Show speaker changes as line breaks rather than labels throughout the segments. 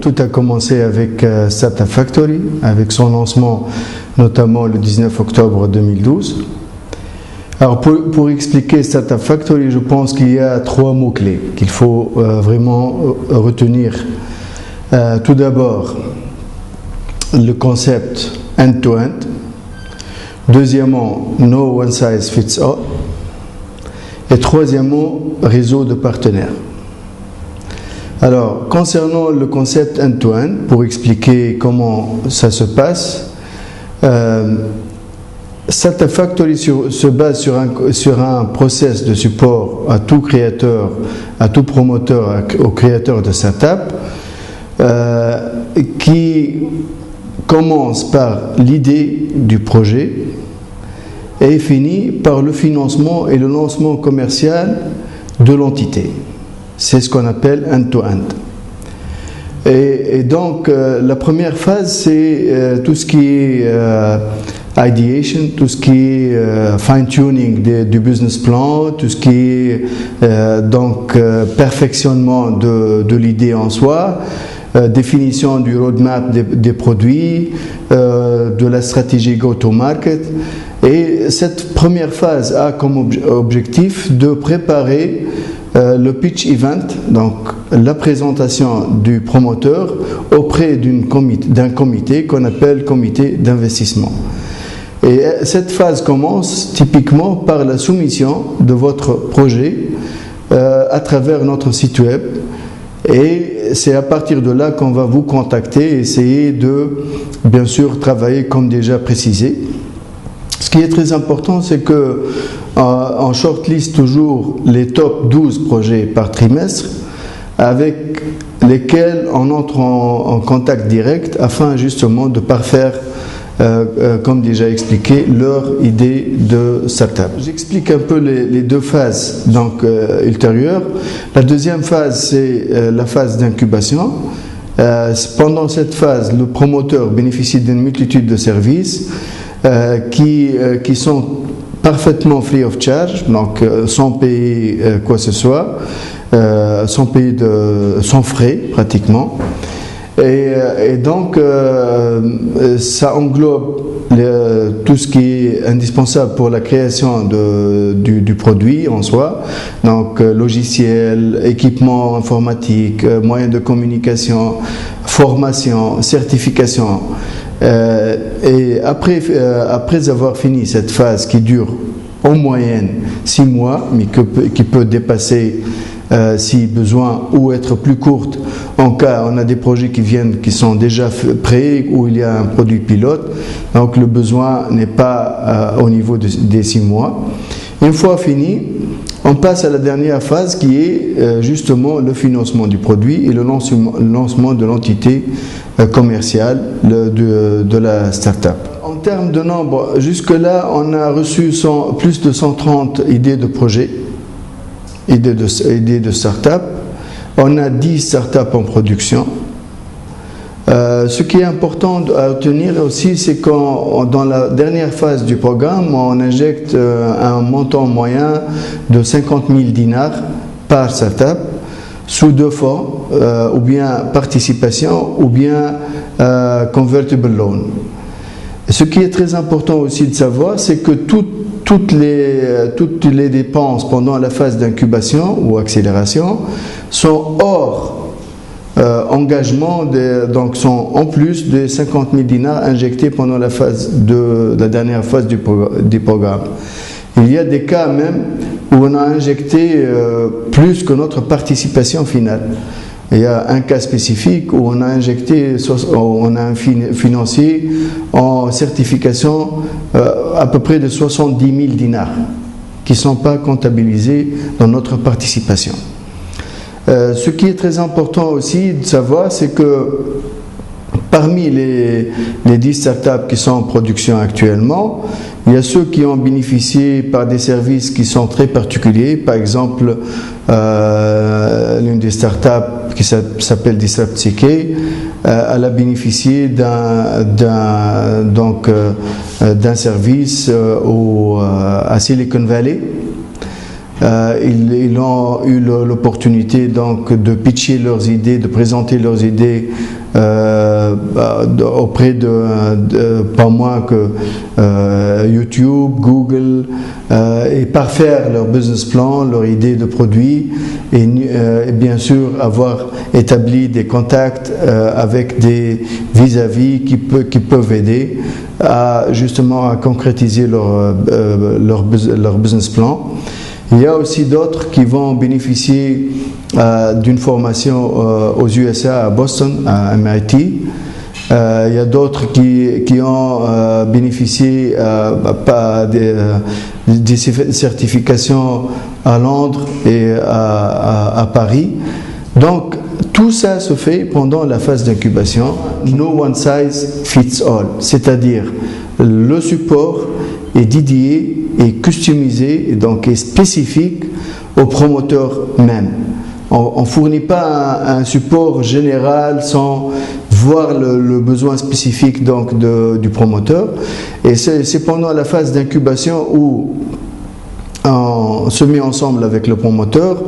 tout a commencé avec Startup Factory, avec son lancement notamment le 19 octobre 2012. Alors pour expliquer Startup Factory, je pense qu'il y a 3 mots-clés qu'il faut vraiment retenir. Tout d'abord, le concept end-to-end. Deuxièmement, no one size fits all. Et troisièmement, réseau de partenaires. Alors, concernant le concept end-to-end, pour expliquer comment ça se passe, Startup Factory se base sur un process de support à tout créateur, à tout promoteur, aux créateurs de startup, qui commence par l'idée du projet et finit par le financement et le lancement commercial de l'entité. C'est ce qu'on appelle end-to-end. Et donc, la première phase, c'est tout ce qui est ideation, tout ce qui est fine-tuning du business plan, tout ce qui est perfectionnement de l'idée en soi, définition du roadmap des produits, de la stratégie go-to-market. Et cette première phase a comme objectif de préparer le pitch event, donc la présentation du promoteur auprès d'un comité qu'on appelle comité d'investissement. Et cette phase commence typiquement par la soumission de votre projet à travers notre site web. Et c'est à partir de là qu'on va vous contacter et essayer de, bien sûr, travailler comme déjà précisé. Ce qui est très important, c'est que on shortlist toujours les top 12 projets par trimestre avec lesquels on entre en contact direct afin justement de parfaire, comme déjà expliqué, leur idée de startup. J'explique un peu les 2 phases ultérieures. La deuxième phase, c'est la phase d'incubation. Pendant cette phase, le promoteur bénéficie d'une multitude de services qui sont parfaitement free of charge, donc sans payer quoi que ce soit, sans frais pratiquement. Et donc, ça englobe tout ce qui est indispensable pour la création du produit en soi, donc logiciel, équipement informatique, moyens de communication, formation, certification. Et après avoir fini cette phase qui dure en moyenne 6 mois, mais qui peut dépasser si besoin ou être plus courte en cas on a des projets qui sont déjà prêts où il y a un produit pilote, donc le besoin n'est pas au niveau des 6 mois. Une fois fini, on passe à la dernière phase qui est justement le financement du produit et le lancement de l'entité commerciale de la start-up. En termes de nombre, jusque-là, on a reçu plus de 130 idées de projets, idées de start-up. On a 10 start-up en production. Ce qui est important à retenir aussi, c'est que dans la dernière phase du programme, on injecte un montant moyen de 50 000 dinars par start-up sous 2 formes, ou bien participation ou bien convertible loan. Ce qui est très important aussi de savoir, c'est que toutes les dépenses pendant la phase d'incubation ou accélération sont hors engagement, donc sont en plus des 50 000 dinars injectés pendant la dernière phase du programme. Il y a des cas même où on a injecté plus que notre participation finale. Il y a un cas spécifique où on a injecté, on a un financier en certification à peu près de 70 000 dinars qui ne sont pas comptabilisés dans notre participation. Ce qui est très important aussi de savoir, c'est que parmi les 10 startups qui sont en production actuellement, il y a ceux qui ont bénéficié par des services qui sont très particuliers. Par exemple, l'une des startups qui s'appelle DisruptCK, elle a bénéficié d'un service à Silicon Valley. Ils ont eu l'opportunité donc de pitcher leurs idées, de présenter leurs idées auprès de pas moins que YouTube, Google, et parfaire leur business plan, leur idée de produit, et bien sûr avoir établi des contacts avec des vis-à-vis qui peuvent aider justement à concrétiser leur business plan. Il y a aussi d'autres qui vont bénéficier d'une formation aux USA, à Boston, à MIT. Il y a d'autres qui ont bénéficié des certifications à Londres et à Paris. Donc, tout ça se fait pendant la phase d'incubation. No one size fits all, c'est-à-dire le support est dédié et customisé, et donc est spécifique au promoteur même. On ne fournit pas un support général sans voir le besoin spécifique donc du promoteur. Et c'est pendant la phase d'incubation où on se met ensemble avec le promoteur,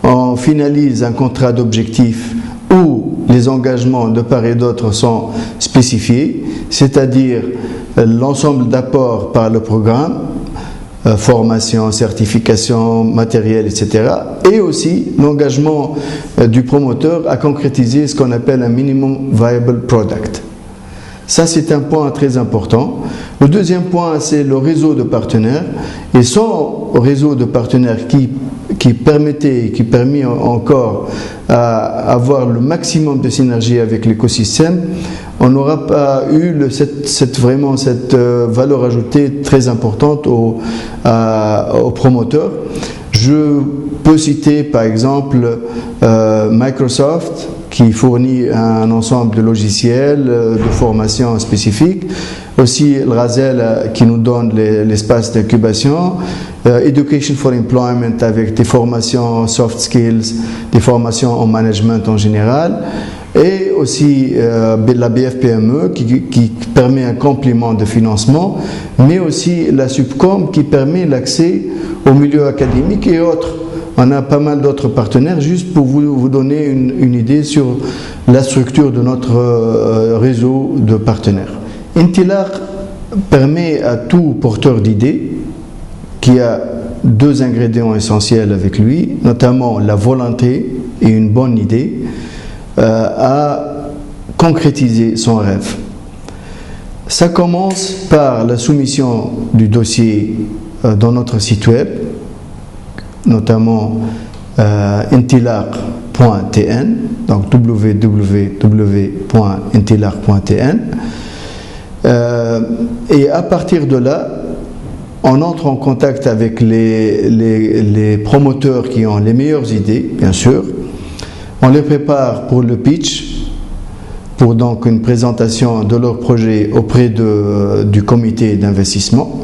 on finalise un contrat d'objectif où les engagements de part et d'autre sont spécifiés, c'est-à-dire l'ensemble d'apports par le programme, formation, certification, matériel, etc. Et aussi l'engagement du promoteur à concrétiser ce qu'on appelle un minimum viable product. Ça, c'est un point très important. Le deuxième point, c'est le réseau de partenaires. Et sans réseau de partenaires qui permet encore à avoir le maximum de synergie avec l'écosystème, on n'aura pas eu cette valeur ajoutée très importante aux promoteurs. Je peux citer par exemple Microsoft, qui fournit un ensemble de logiciels de formation spécifiques, aussi le Razel qui nous donne l'espace d'incubation, Education for Employment avec des formations soft skills, des formations en management en général, et aussi la BFPME qui permet un complément de financement, mais aussi la Subcom qui permet l'accès au milieu académique et autres. On a pas mal d'autres partenaires, juste pour vous donner une idée sur la structure de notre réseau de partenaires. Intilaq permet à tout porteur d'idées qui a deux ingrédients essentiels avec lui, notamment la volonté et une bonne idée, à concrétiser son rêve. Ça commence par la soumission du dossier dans notre site web, notamment intilaq.tn, donc www.intilaq.tn, et à partir de là, on entre en contact avec les promoteurs qui ont les meilleures idées, bien sûr. On les prépare pour le pitch, pour donc une présentation de leur projet auprès du comité d'investissement.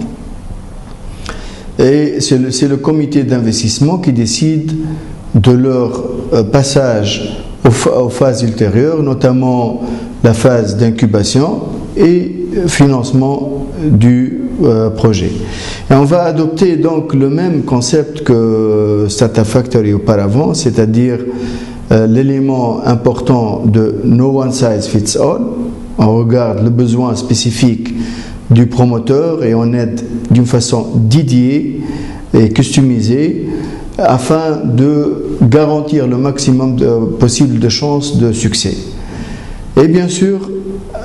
Et c'est le comité d'investissement qui décide de leur passage aux phases ultérieures, notamment la phase d'incubation et financement du projet. Et on va adopter donc le même concept que Startup Factory auparavant, c'est-à-dire l'élément important de no one size fits all. On regarde le besoin spécifique du promoteur et on aide d'une façon dédiée et customisée afin de garantir le maximum possible de chances de succès. Et bien sûr,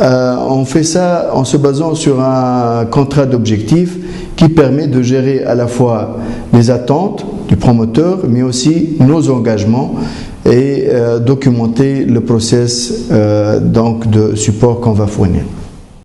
on fait ça en se basant sur un contrat d'objectif qui permet de gérer à la fois les attentes du promoteur, mais aussi nos engagements et documenter le process donc de support qu'on va fournir.